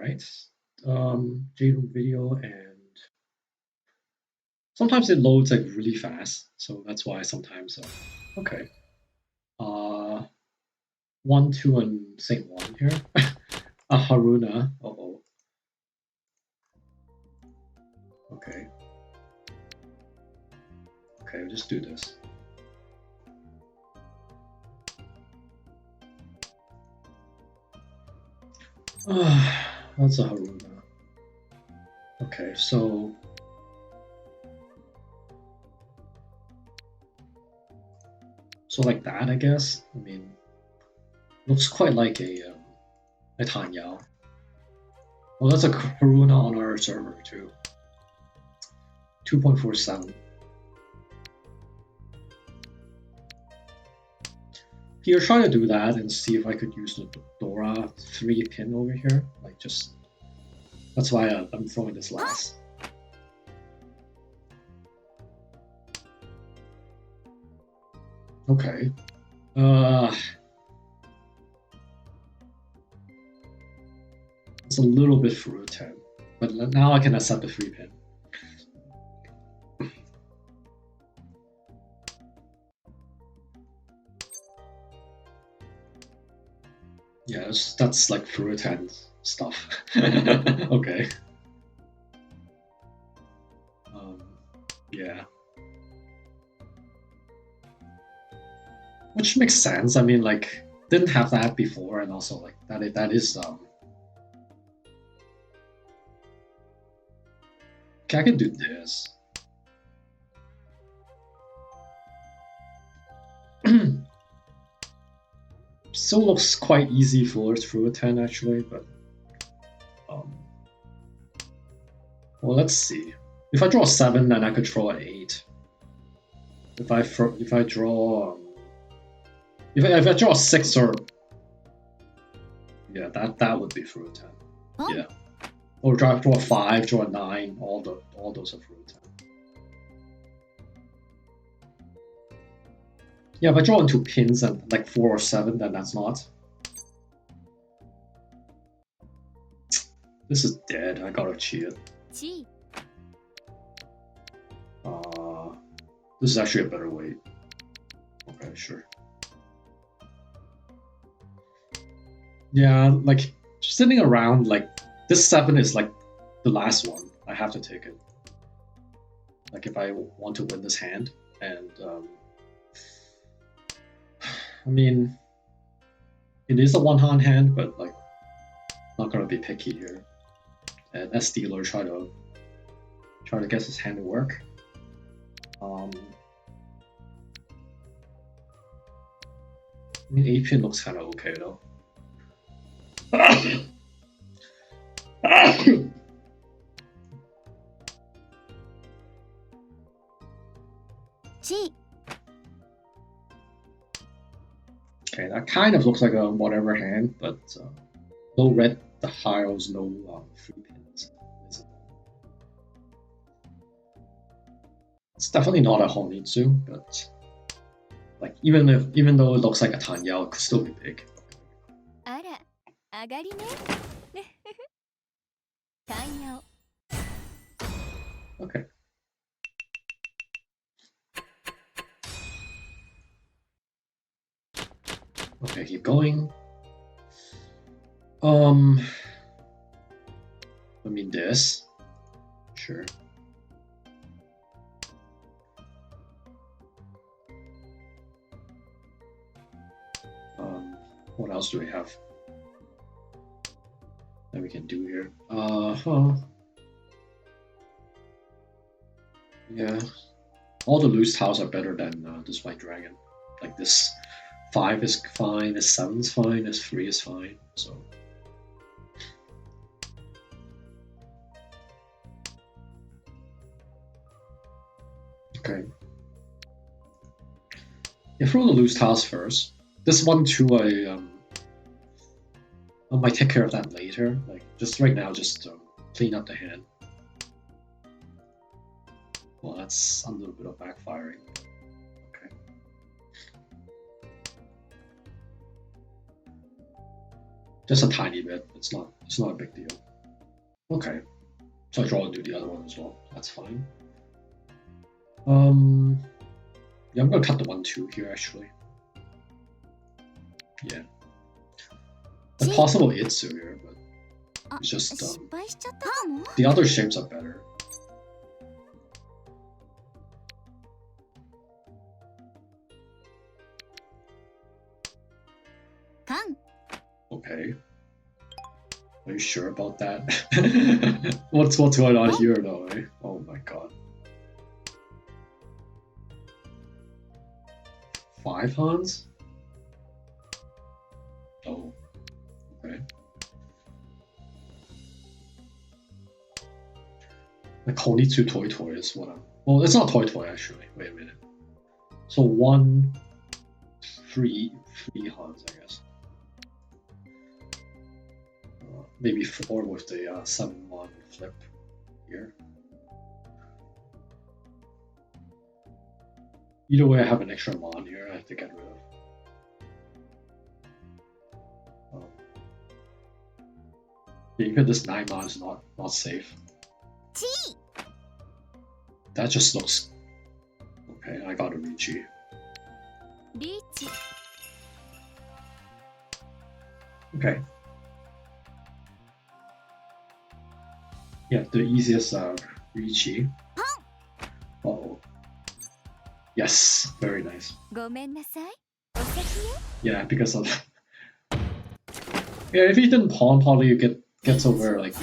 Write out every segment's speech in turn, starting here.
right. Jade video, and sometimes it loads like really fast, so that's why sometimes. Okay. 1, 2, and same one here. A Haruna. Oh. Okay. Okay, we'll just do this. That's a Haruna. Okay, so like that, I guess. I mean, looks quite like a Tanyao. Well, that's a Haruna on our server too. 2.47. Here, try to do that and see if I could use the Dora 3 pin over here. Like just, that's why I'm throwing this last. Okay. It's a little bit for a 10, but now I can accept the 3 pin. Yeah, that's like through 10 stuff. Okay. Yeah. Which makes sense. I mean, like, didn't have that before, and also like that is okay, I can do this. Still looks quite easy for through a 10 actually, but well, let's see. If I draw a 7, then I could draw an 8. If I draw if I draw a 6 or yeah, that would be through a 10. Huh? Yeah. Or draw a 5, draw a 9, all those are through a 10. Yeah, if I draw into pins and like 4 or 7, then that's not. This is dead. I gotta cheat it. This is actually a better way. Okay, sure. Yeah, like sitting around like this 7 is like the last one. I have to take it. Like if I want to win this hand, and I mean, it is a one-hand hand, but like not gonna be picky here. And S dealer try to get his hand to work. I mean, 8 pin looks kind of okay though. Okay, that kind of looks like a whatever hand, but no red, the hiles, no 3 pins. It's definitely not a Honitsu, but like even though it looks like a Tanyao, it could still be big. Okay. Okay, keep going. I mean this. Sure. What else do we have that we can do here? Yeah. All the loose tiles are better than this white dragon. Like this 5 is fine, this 7 is fine, this 3 is fine, so. Okay. Yeah, throw the loose tiles first. This 1 too, I might take care of that later. Like just right now, just clean up the hand. Well, that's a little bit of backfiring. Okay. Just a tiny bit. It's not a big deal. Okay, so I draw and do the other one as well. That's fine. Yeah, I'm gonna cut the 1-2 here actually. Yeah. A possible Itsu here, but it's just the other shapes are better. Okay. Are you sure about that? What's going on here though, eh? Oh my god. 5 Hans? Oh. Okay. The Konitsu Toy Toy is what I'm... Well, it's not Toy Toy actually. Wait a minute. So 1, 3 Hans, I guess. Maybe 4 with the 7-1 flip here. Either way, I have an extra mon here I have to get rid of. Yeah, even this 9 mon is not safe. That just looks... Okay, I got a Richi. Okay. Yeah, the easiest Richi. Uh-oh. Yes, very nice. Yeah, because of... Yeah, if he didn't pawn, probably you gets over, like...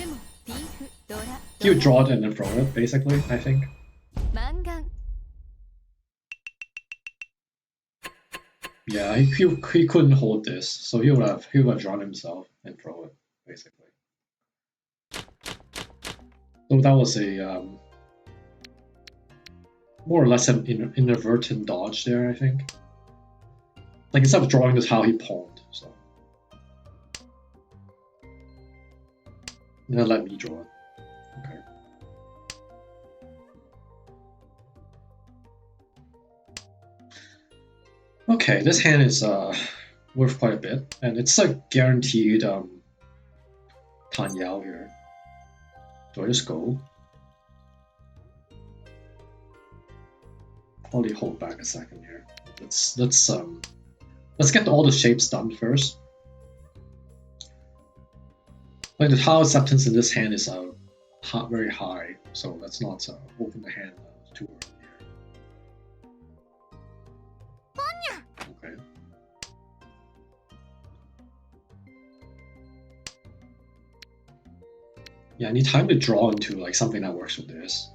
He would draw it and then throw it, basically, I think. Yeah, he couldn't hold this, so he would have drawn himself and throw it, basically. So that was a more or less an inadvertent dodge there, I think. Like instead of drawing this, how he pawned, so. And then let me draw it. Okay. Okay, this hand is worth quite a bit, and it's a guaranteed Tan Yao here. Do I just go? Probably hold back a second here. Let's get all the shapes done first. Like the tile acceptance in this hand is very high, so let's not open the hand too early here. Okay. Yeah, I need time to draw into like something that works with this.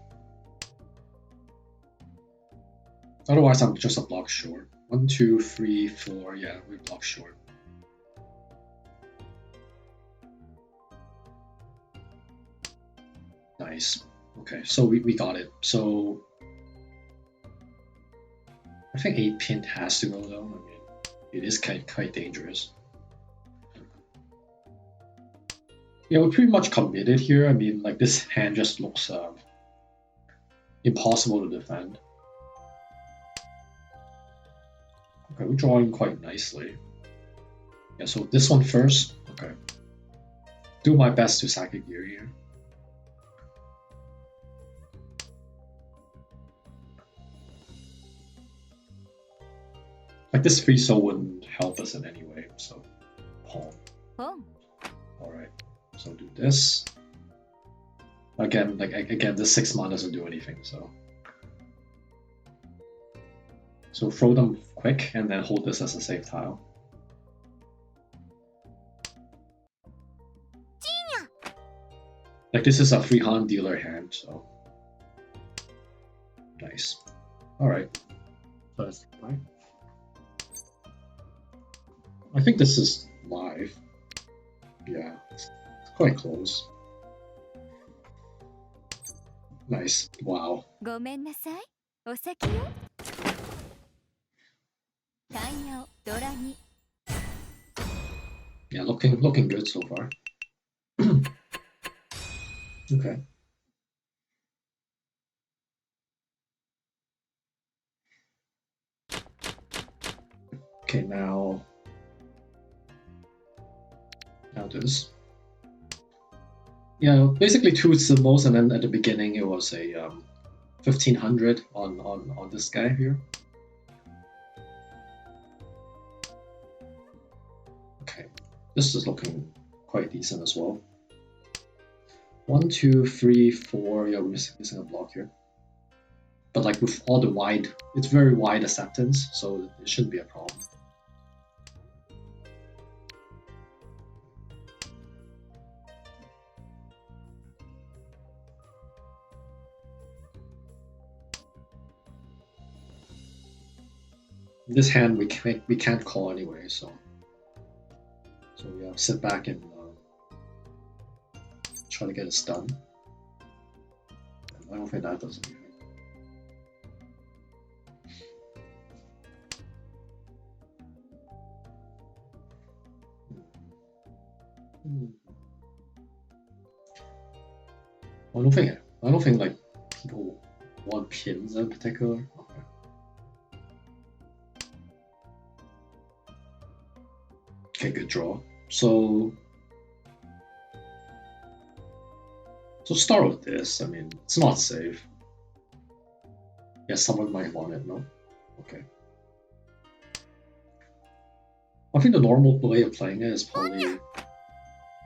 Otherwise, I'm just a block short. 1, 2, 3, 4. Yeah, we block short. Nice. Okay, so we got it. So I think 8 pin has to go though. I mean, it is quite dangerous. Yeah, we're pretty much committed here. I mean, like this hand just looks impossible to defend. Okay, we're drawing quite nicely. Yeah, so this one first. Okay. Do my best to sack a gear here. Like this free soul wouldn't help us in any way, so pawn. Alright, so do this. Again, this 6 mana doesn't do anything, so. So throw them quick and then hold this as a safe tile. Like this is a free hand dealer hand, so. Nice. Alright. So that's fine. I think this is live. Yeah, it's quite close. Nice. Wow. Yeah, looking good so far. Okay. Okay, now this. Yeah, basically two symbols, and then at the beginning it was a 1500 on this guy here. Okay, this is looking quite decent as well. 1, 2, 3, 4. Yeah, we're missing a block here. But like with all the wide, it's very wide acceptance, so it shouldn't be a problem. This hand we can't call anyway, so yeah, sit back and try to get it done. I don't think that does anything. I don't think like people want pins in particular. Okay, good draw. So start with this. I mean, it's not safe. Yeah, someone might want it, no? Okay. I think the normal way of playing it is probably,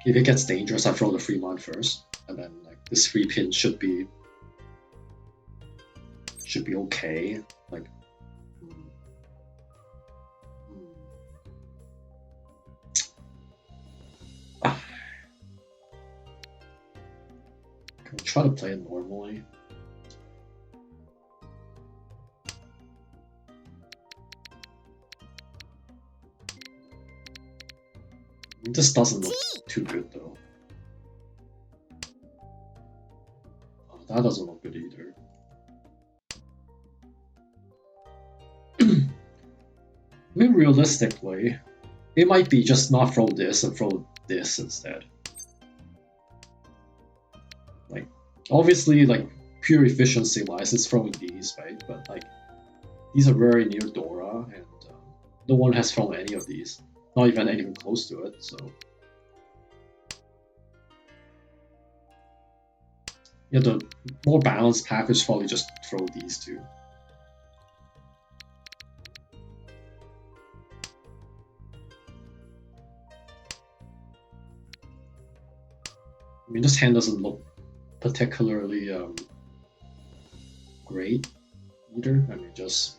if it gets dangerous, I throw the 3-mon first, and then like this 3-pin should be okay. Like, can we try to play it normally? This doesn't look too good though. Oh, that doesn't look good either. I mean, realistically, it might be just not throw this and throw this instead. Like, obviously, like pure efficiency wise, it's throwing these, right? But like, these are very near Dora, and no one has thrown any of these. Not even anything close to it, so. Yeah, the more balanced path is probably just throw these two. I mean, this hand doesn't look particularly great either. I mean, just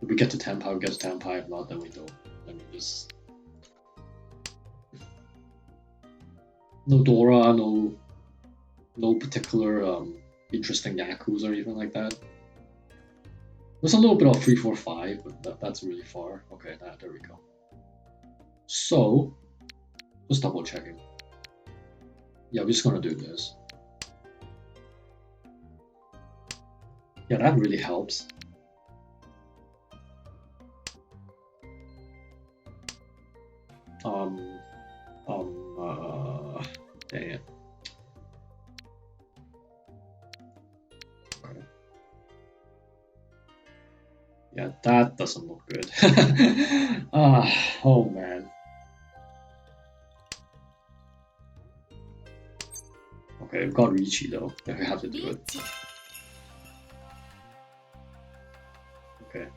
if we get to Tenpai, we get to Tenpai. If not, then we don't. I mean, just no Dora, no particular interesting Yakus or anything like that. There's a little bit of 3-4-5, but that's really far. Okay, there we go. So, just double checking. Yeah, we're just gonna do this. Yeah, that really helps. Dang it. Okay. Yeah, that doesn't look good. Oh man. Okay, we've got Ricci though, if we have to do it. Okay.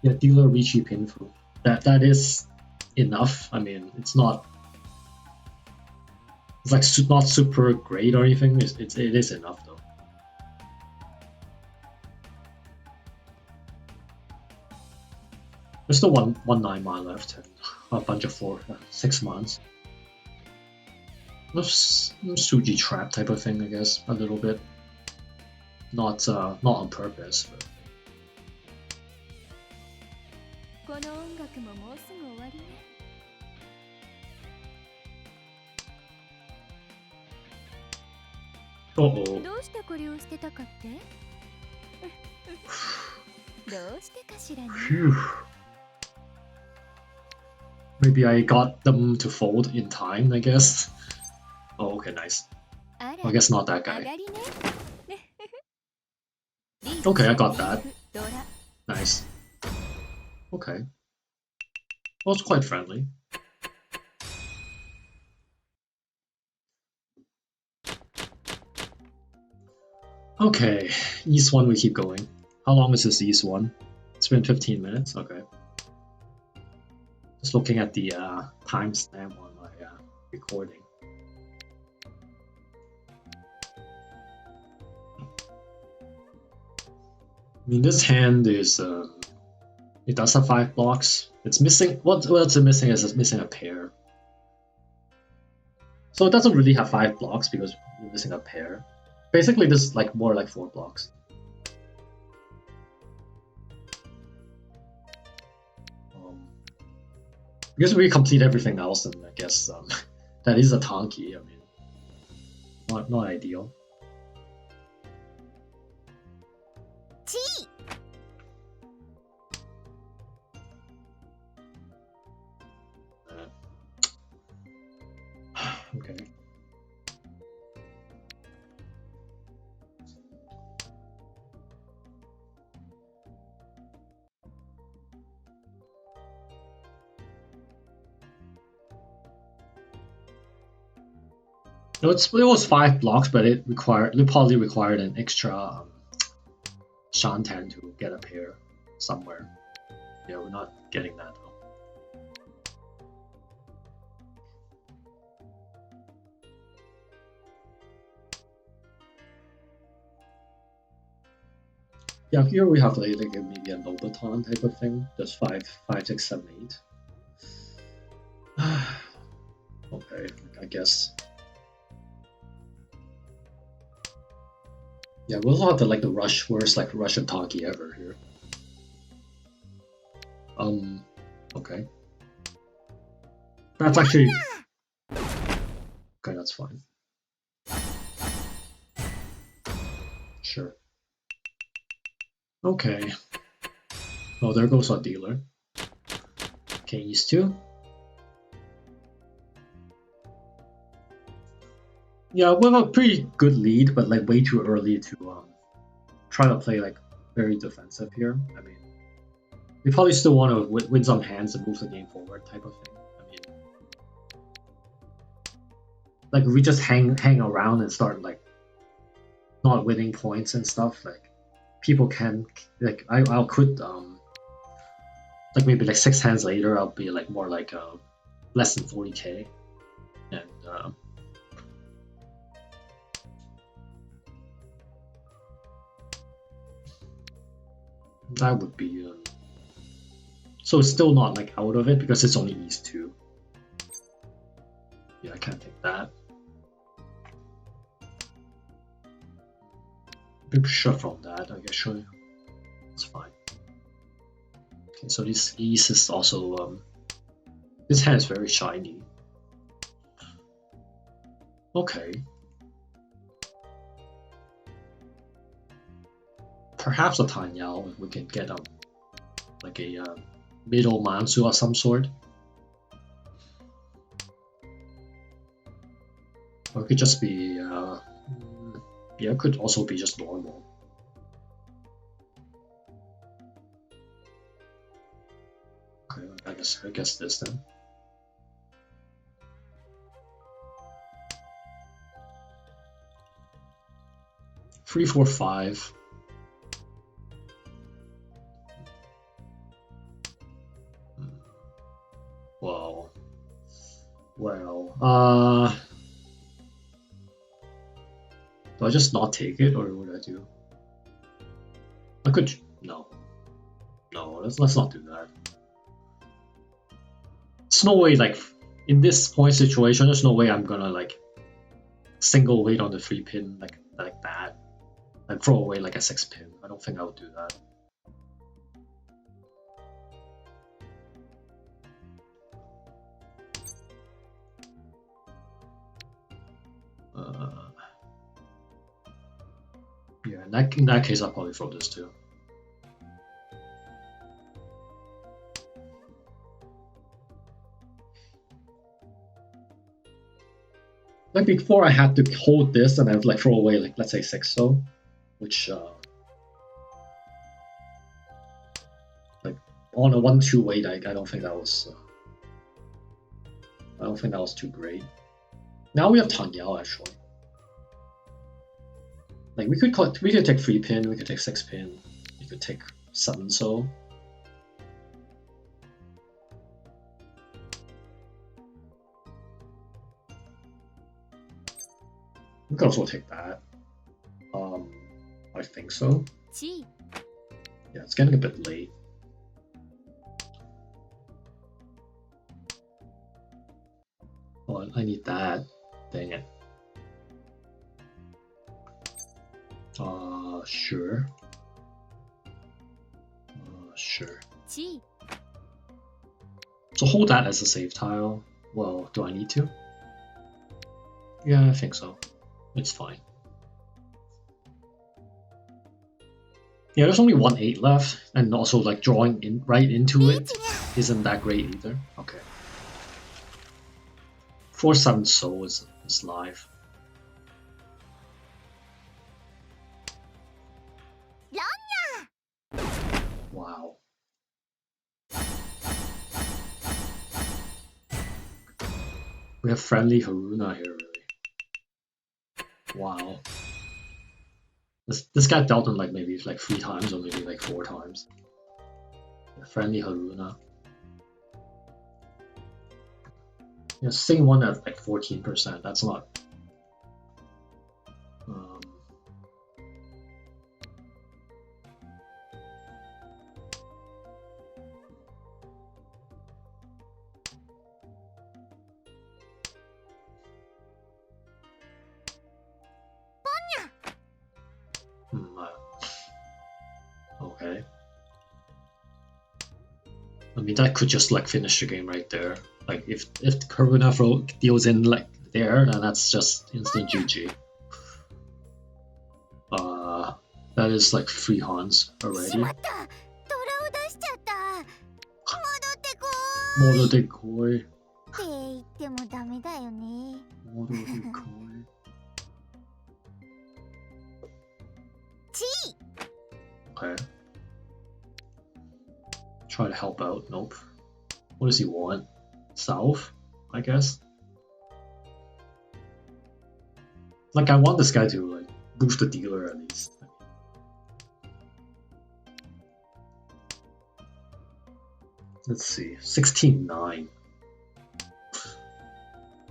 Yeah, dealer Ricci painful. That is enough. I mean, it's not. It's like not super great or anything. It is enough though. There's still one 9-mon left and a bunch of 6-mons. Suji trap type of thing, I guess, a little bit. Not on purpose, but. Uh-oh. Phew. Maybe I got them to fold in time, I guess. Oh, okay, nice. I guess not that guy. Okay, I got that. Nice. Okay. Well, it's quite friendly. Okay, East 1 we keep going. How long is this East 1? It's been 15 minutes, okay. Just looking at the timestamp on my recording. I mean, this hand is, it does have 5 blocks. It's missing, what's it missing is it's missing a pair. So it doesn't really have 5 blocks because we're missing a pair. Basically, this is like more like 4 blocks. Because we complete everything else, then I guess that is a tanki. I mean, not ideal. Okay. No, it was 5 blocks, but it probably required an extra Shantan to get a pair somewhere. Yeah, we're not getting that though. Yeah, here we have like maybe a Lobaton type of thing. Just 5, 6, 7, 8. Okay, I guess. Yeah, we'll have the rush worst like Russian talkie ever here. Okay. That's actually okay, that's fine. Sure. Okay. Oh, there goes our dealer. Okay, East 2. Yeah, we have a pretty good lead, but like way too early to try to play like very defensive here. I mean, we probably still want to win some hands and move the game forward, type of thing. I mean, like if we just hang around and start like not winning points and stuff, like people can like I'll quit. Like maybe like 6 hands later, I'll be like more like less than 40k, and that would be so it's still not like out of it because it's only East 2. Yeah, I can't take that. Maybe shuffle on that, I guess. Sure, it's fine. Okay, so this East is also this hand is very shiny. Okay. Perhaps a Tanyao if we can get like a middle Mansu of some sort. Or it could just be yeah, it could also be just normal. Okay, I guess this then. Three, 4, 5. Well, do I just not take it, or what do I do? I could no, let's not do that. There's no way, like in this point situation, there's no way I'm gonna like single weight on the 3 pin like that and throw away like a 6 pin. I don't think I would do that. Yeah, in that case, I'll probably throw this too. Like before, I had to hold this and I would like throw away like let's say 6 so, which like on a 1-2 weight, I don't think that was too great. Now we have Tanyao actually. Like we could take 3 pin, we could take 6 pin, we could take 7 soul. We could also take that. I think so. Yeah, it's getting a bit late. Oh, I need that. Dang it. Sure. Sure. So hold that as a save tile. Well, do I need to? Yeah, I think so. It's fine. Yeah, there's only 1/8 left, and also like drawing in right into it isn't that great either. Okay. 4/7 soul is live. Wow. We have friendly Haruna here, really. Wow. This guy dealt him like maybe like 3 times or maybe like 4 times. Yeah, friendly Haruna. Yeah, same one at like 14%. That's not. Okay. I mean, that could just like finish the game right there. Like if Karuna deals in like there, then that's just instant GG. That is like 3 Hans already. Modo decoy. Modo decoy. Okay. Try to help out. Nope. What does he want? South, I guess. Like I want this guy to like boost the dealer at least. Let's see. 16-9. I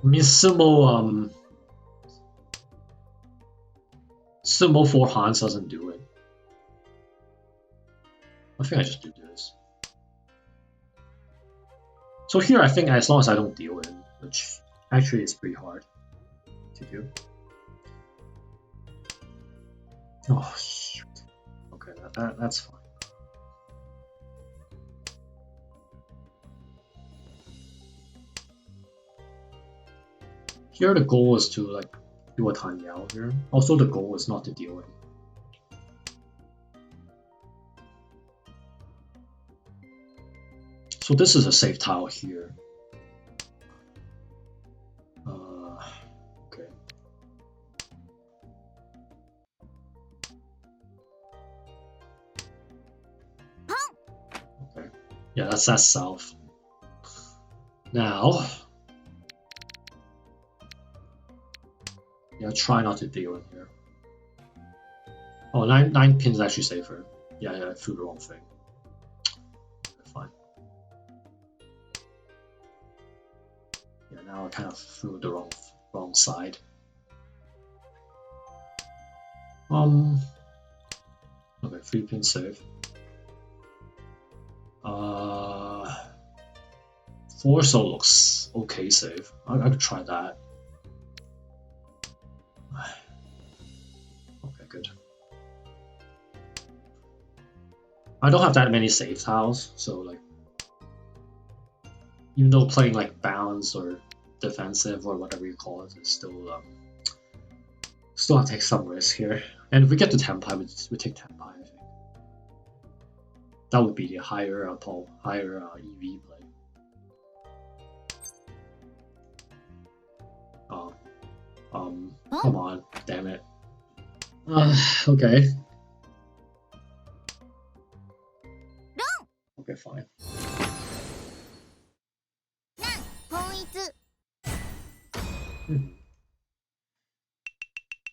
mean Sumo 4 Hans doesn't do it. I think I just do this. So here I think as long as I don't deal in, which actually is pretty hard to do. Oh shoot. Okay, that's fine. Here the goal is to like do a time yell here. Also the goal is not to deal in. So this is a safe tile here. Okay. Okay. Yeah, that's south. Now, yeah, try not to deal in here. Oh, 9 pins is actually safer. Yeah, I threw the wrong thing. Fine. Yeah, now I kind of threw the wrong side. Okay, 3 pin save. 4 soul looks okay save. I could try that. Okay, good. I don't have that many save tiles, so like even though playing like balance or defensive or whatever you call it is still I take some risk here. And if we get to Tenpai, we take Tenpai, I think. That would be the higher EV play. Come on, damn it. Okay. Okay, fine.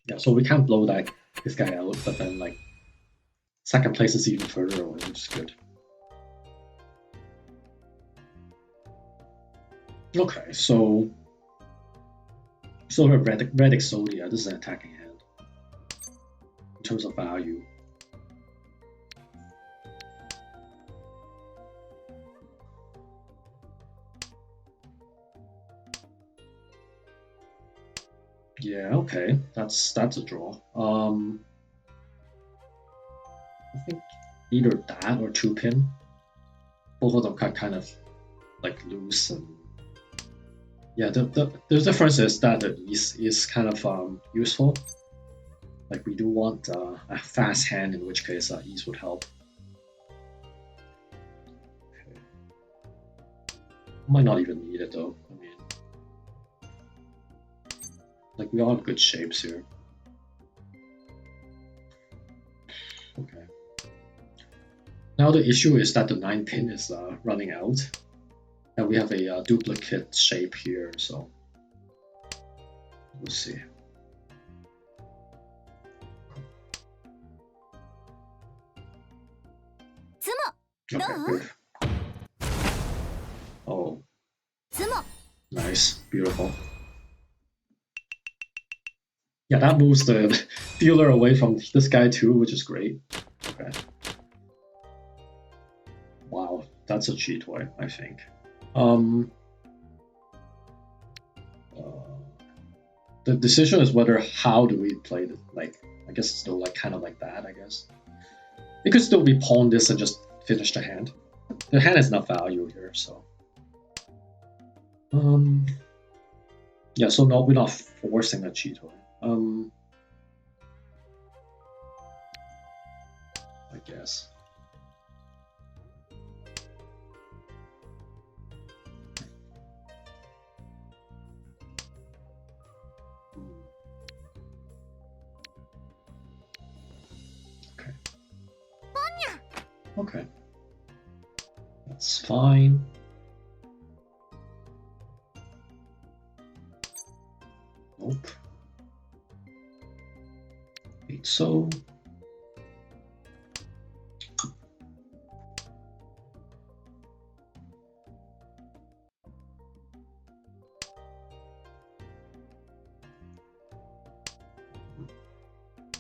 Yeah, so we can't blow that this guy out, but then like second place is even further away, which is good. Okay, so a red Exodia. This is an attacking hand in terms of value. Yeah, okay, that's a draw. I think either that or two pin. Both of them kind of like loose and yeah. The difference is that the ease is kind of useful. Like we do want a fast hand, in which case ease would help. Okay. Might not even need it though. I mean, like we all have good shapes here. Okay. Now the issue is that the 9 pin is running out, and we have a duplicate shape here, so we'll see. Okay, good. Oh, nice, beautiful. Yeah, that moves the dealer away from this guy too, which is great. Okay. Wow, that's a cheat way, I think. The decision is whether how do we play it. Like, I guess it's still like kind of like that. I guess it could still be pawn this and just finish the hand. The hand has enough value here, so. Yeah, so no, we're not forcing a cheat way. I guess. Okay. Okay. That's fine. Nope. Wait, so.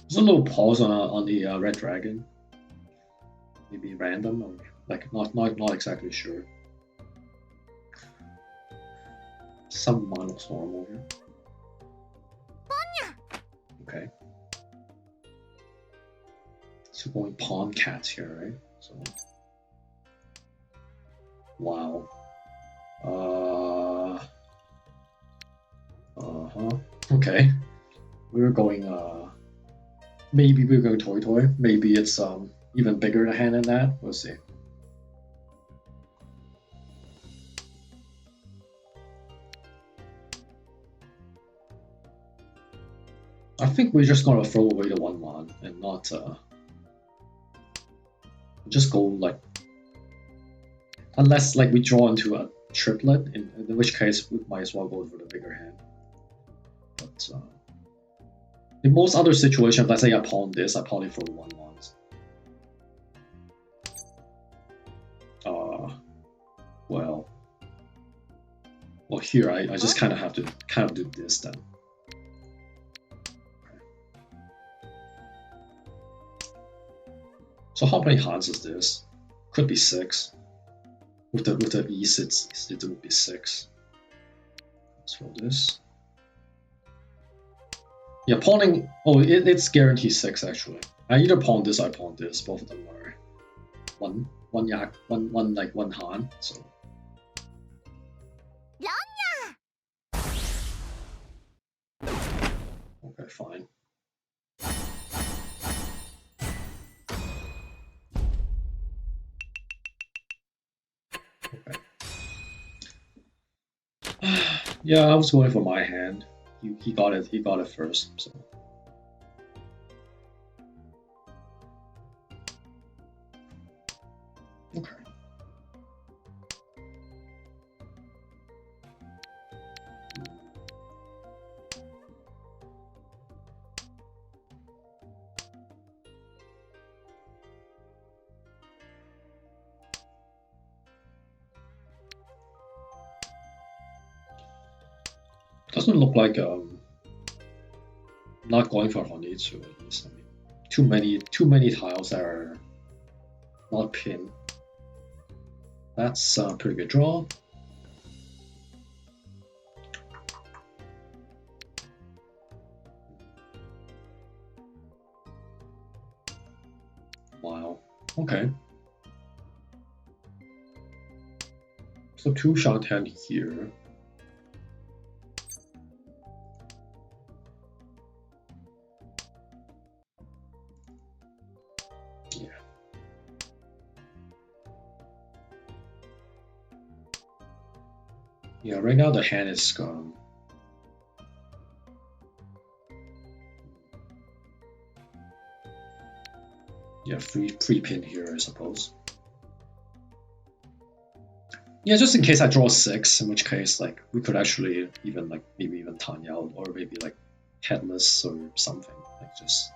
There's a little pause on the red dragon. Maybe random or like not exactly sure. Some minus normal here. Okay. So going pawn cats here, right? So. Wow. Okay. We're going maybe we're going toy. Maybe it's even bigger a hand than that. We'll see. I think we're just gonna throw away the 1/1 and not just go like unless like we draw into a triplet, in which case we might as well go for the bigger hand. But in most other situations, let's say I pawn this, I probably throw 1/1s. Well, here I just kind of have to do this then. Okay. So how many hands is this? Could be 6. With the ease, it would be 6. Let's throw this. Yeah, pawning. Oh, it's guaranteed 6 actually. I either pawn this, I pawn this. Both of them are one yak, one like 1 han. So. Okay, fine. Okay. Yeah, I was going for my hand. He got it. He got it first. So. Okay. Doesn't look like not going for Honitsu at least. I mean, too many tiles that are not pinned. That's a pretty good draw. Wow. Okay. So 2 shot hand here. Yeah. Yeah, right now the hand is yeah, free pin here, I suppose. Yeah, just in case I draw 6, in which case like we could actually even like maybe even Tanya out, or maybe like headless or something. Like just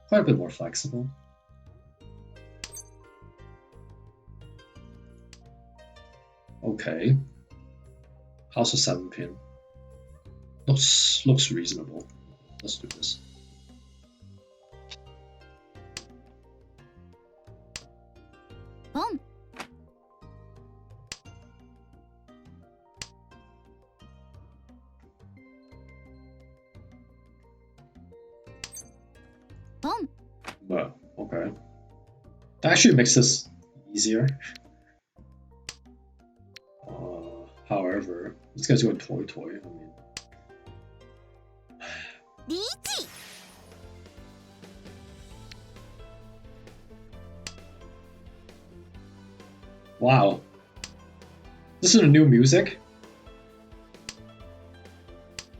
quite a bit more flexible. Okay. House of 7 pin. Looks reasonable. Let's do this. Boom. Boom. Well, okay. That actually makes this easier. However, this guy's going toy. I mean, wow. This is a new music?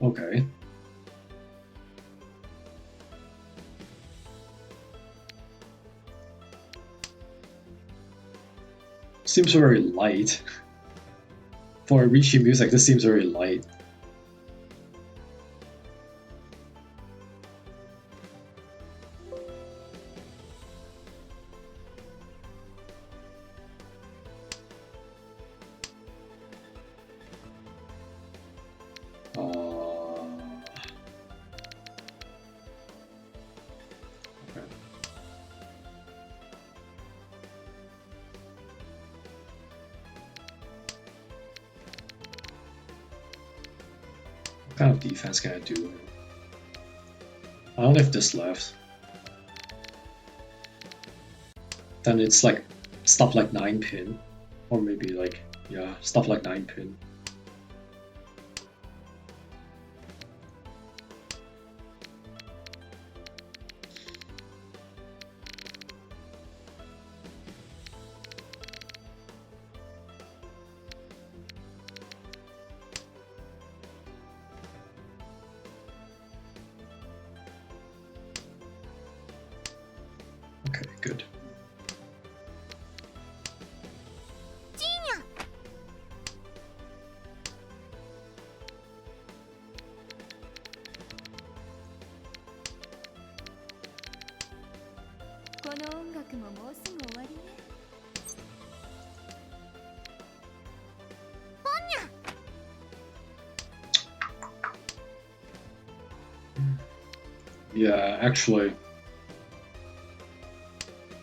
Okay. Seems very light. For Rishi music, this seems very light. What kind of defense can I do? I don't know if this left. Then it's like stuff like 9 pin. Or maybe like, yeah, stuff like 9 pin. Okay, good. Yeah, actually,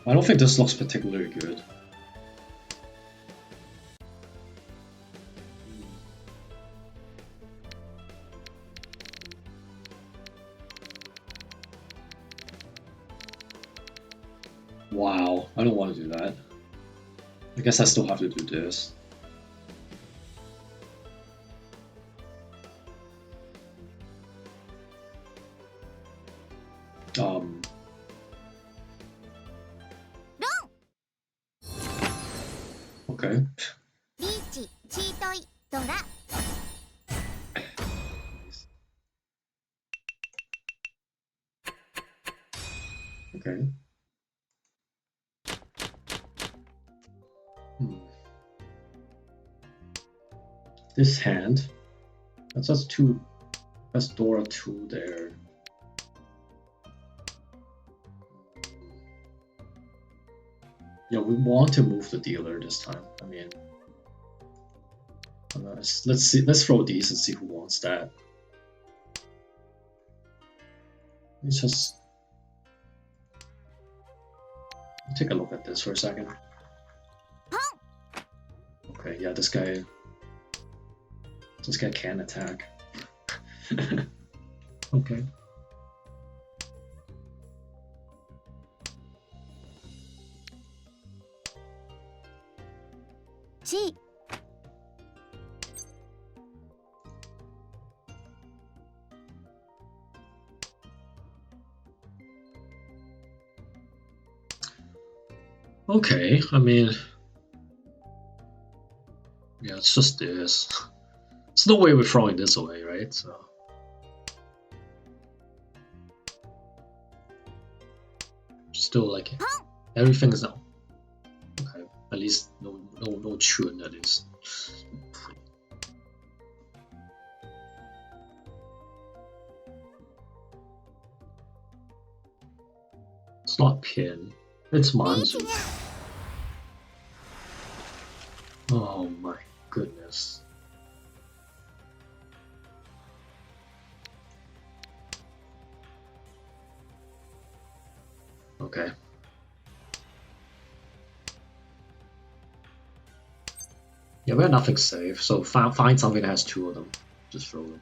I don't think this looks particularly good. Wow, I don't want to do that. I guess I still have to do this. Okay. Okay. This hand. That's just 2. That's Dora 2 there. Yeah, we want to move the dealer this time. I mean, Let's see. Let's throw these and see who wants that. Let's just take a look at this for a second. Okay, yeah, this guy can attack. Okay. G. Okay, I mean, yeah, it's just this. There's no way we're throwing this away, right? So. Still like everything's now. Okay, at least no chun that is. It's not pin. It's Manzu. Oh my goodness. Okay. Yeah, we have nothing safe, so find something that has two of them. Just throw them.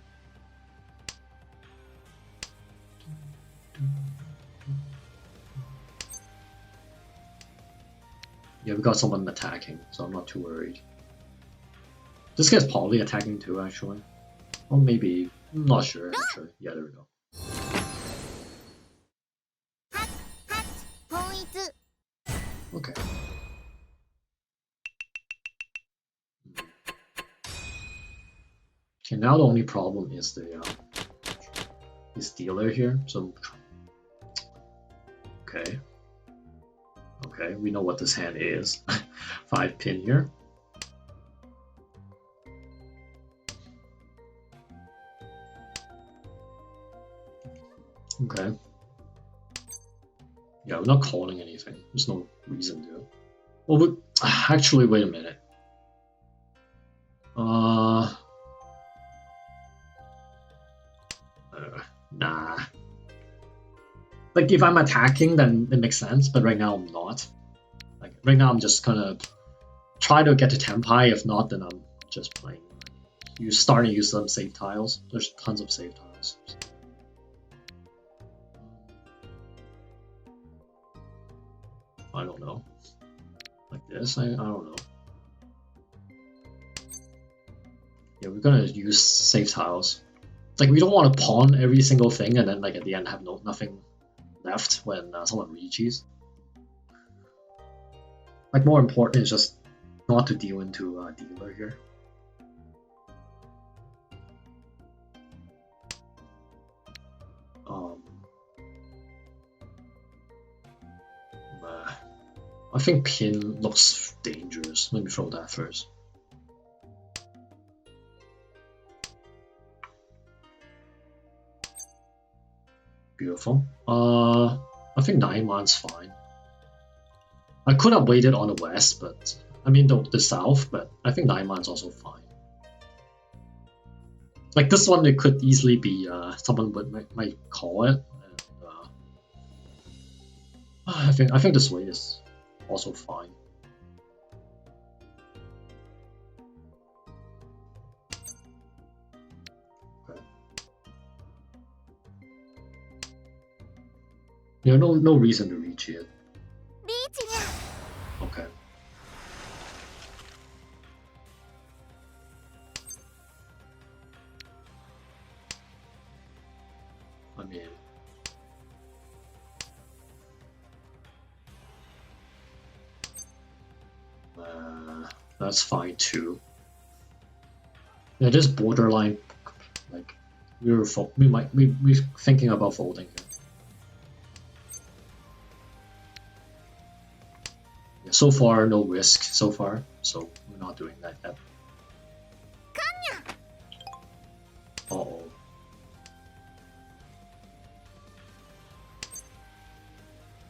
Yeah, we got someone attacking, so I'm not too worried. This guy's probably attacking too, actually. Or maybe, I'm not sure, actually. Yeah, there we go. Okay. Okay, now the only problem is the this dealer here. So, okay. Okay, we know what this hand is. 5 pin here. Okay. Yeah, we're not calling anything. There's no reason to. Well, actually, wait a minute. Nah. Like, if I'm attacking, then it makes sense, but right now I'm not. Like, right now I'm just gonna try to get to Tenpai. If not, then I'm just playing. You starting to use some save tiles. There's tons of save tiles. I don't know. Like this, I don't know. Yeah, we're gonna use save tiles. Like, we don't want to pawn every single thing and then like at the end have nothing left when someone reaches. Like, more important is just not to deal into a dealer here. I think pin looks dangerous. Let me throw that first. Beautiful. I think 9 man's fine. I could have waited on the west, but I mean the south, but I think 9 man's also fine. Like, this one, it could easily be someone might call it. And, I think this way is also fine. Okay. Yeah, no reason to reach it. Okay. I mean, that's fine too. Yeah, this borderline, like, we're thinking about folding here. Yeah, so far, no risk so far, so we're not doing that yet. Uh-oh.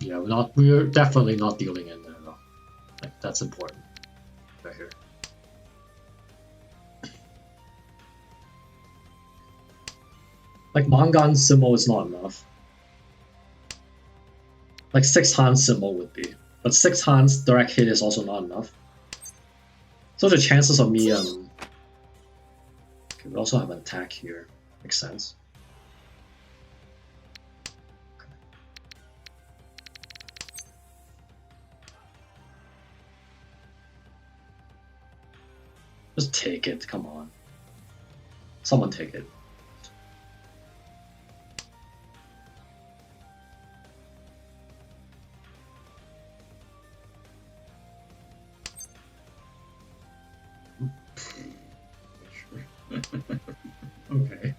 Yeah, we're definitely not dealing in there though. Like, that's important right here. Like Mangan symbol is not enough. Like 6 Hans symbol would be. But 6 Hans direct hit is also not enough. So the chances of me okay, we also have an attack here. Makes sense. Okay. Just take it, come on. Someone take it. Okay.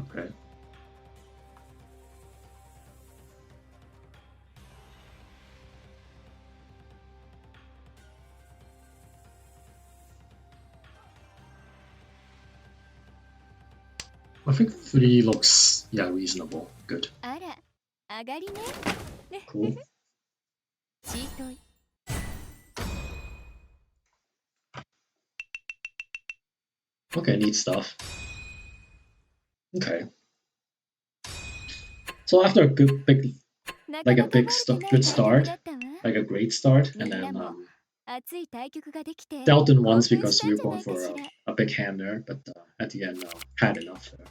Okay. I think 3 looks, yeah, reasonable. Good. Cool. Okay, neat stuff. Okay. So after a good big, like a good start, like a great start, and then dealt in ones because we were going for a big hand there, but at the end had enough there.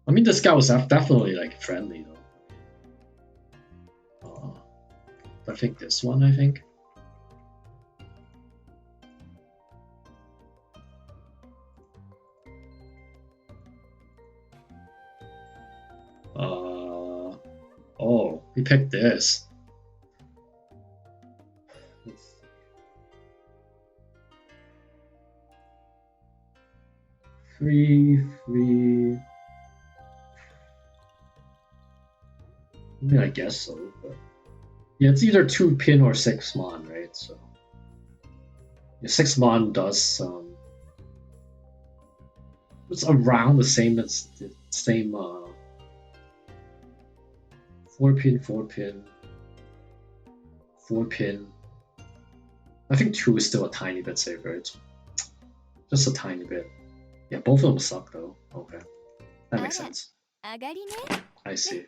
I mean, this guy was definitely like friendly though. I think this one, I think. Oh, we picked this. Three. I mean, I guess so, but yeah, it's either 2 pin or 6 mon, right? So yeah, 6 mon does it's around the same as the same 4 pin, 4 pin, 4 pin. I think 2 is still a tiny bit safer. It's just a tiny bit. Yeah, both of them suck though. Okay, that makes sense. I see.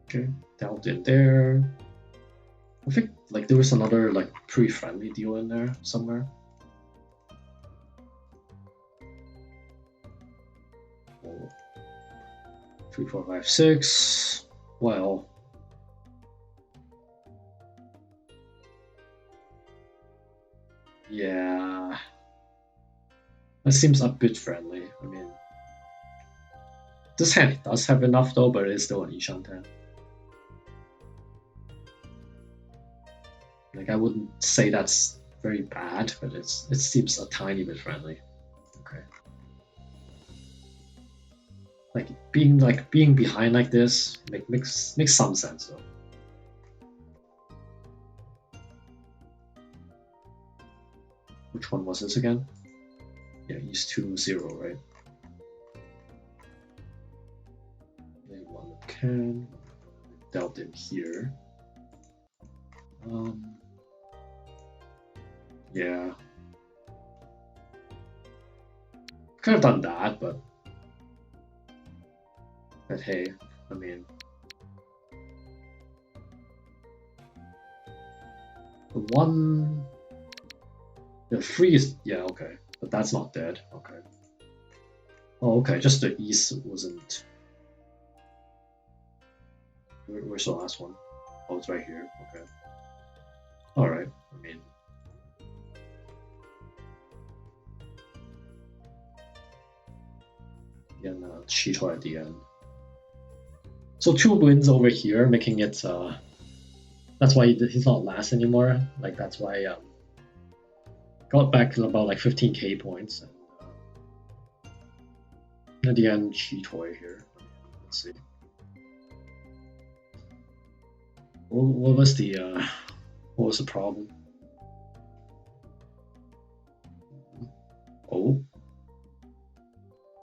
Okay, delved in there. I think like there was another like pretty friendly deal in there somewhere. Oh. 3, 4, 5, 6. Well, yeah, that seems a bit friendly. I mean, this hand does have enough though, but it is still an Ishant hand. Like I wouldn't say that's very bad, but it seems a tiny bit friendly. Okay. Like being behind like this makes some sense though. Which one was this again? Yeah, he's 2-0, right? Then one can dealt in here. Yeah. Could have done that, but hey, I mean, the 3 is, yeah, okay, but that's not dead. Okay. Oh, okay, just the east wasn't. Where's the last one? Oh, it's right here. Okay. All right. I mean, and Cheetor at the end. So 2 wins over here, making it. That's why he's not last anymore. Like that's why got back about like 15k points. And, at the end, Cheetor here. Let's see. What was the problem? Oh,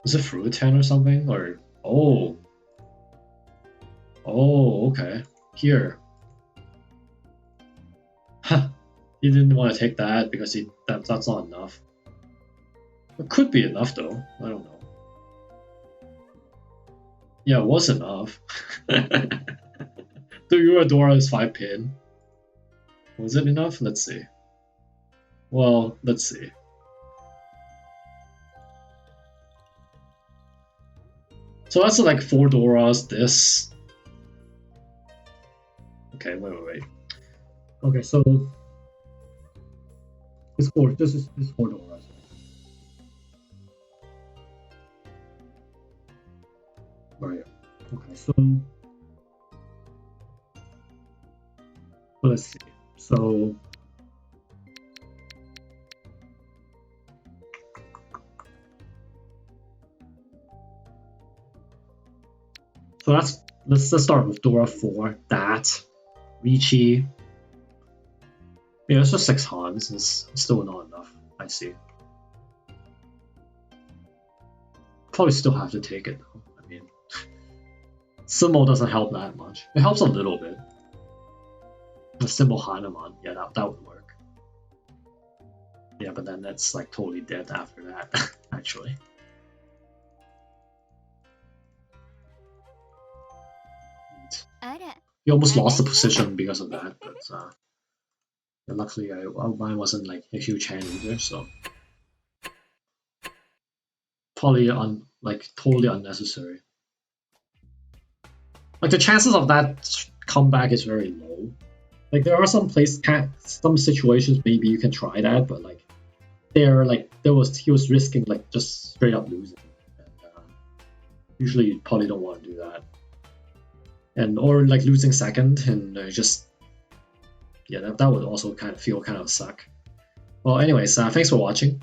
was it through a 10 or something? Or oh, okay. Here, huh? He didn't want to take that because that's not enough. It could be enough though. I don't know. Yeah, it was enough. The Eurodora is 5 pin. Was it enough? Let's see. Well, let's see. So that's like 4 Doras, this. Okay, wait. Okay, so this is 4 Doras. Right. Okay, so let's see. So let's start with Dora 4, that, Ricci. Yeah, it's just 6 Hans, it's still not enough, I see. Probably still have to take it though. I mean, symbol doesn't help that much. It helps a little bit. The symbol Hanuman, yeah, that would work. Yeah, but then that's like totally dead after that, actually. He almost lost the position because of that, but luckily mine wasn't like a huge hand either, so probably totally unnecessary. Like the chances of that comeback is very low. Like there are some situations maybe you can try that, but like he was risking like just straight up losing, and usually you probably don't want to do that. And or like losing second and just that would also kind of suck. Well, anyways, thanks for watching.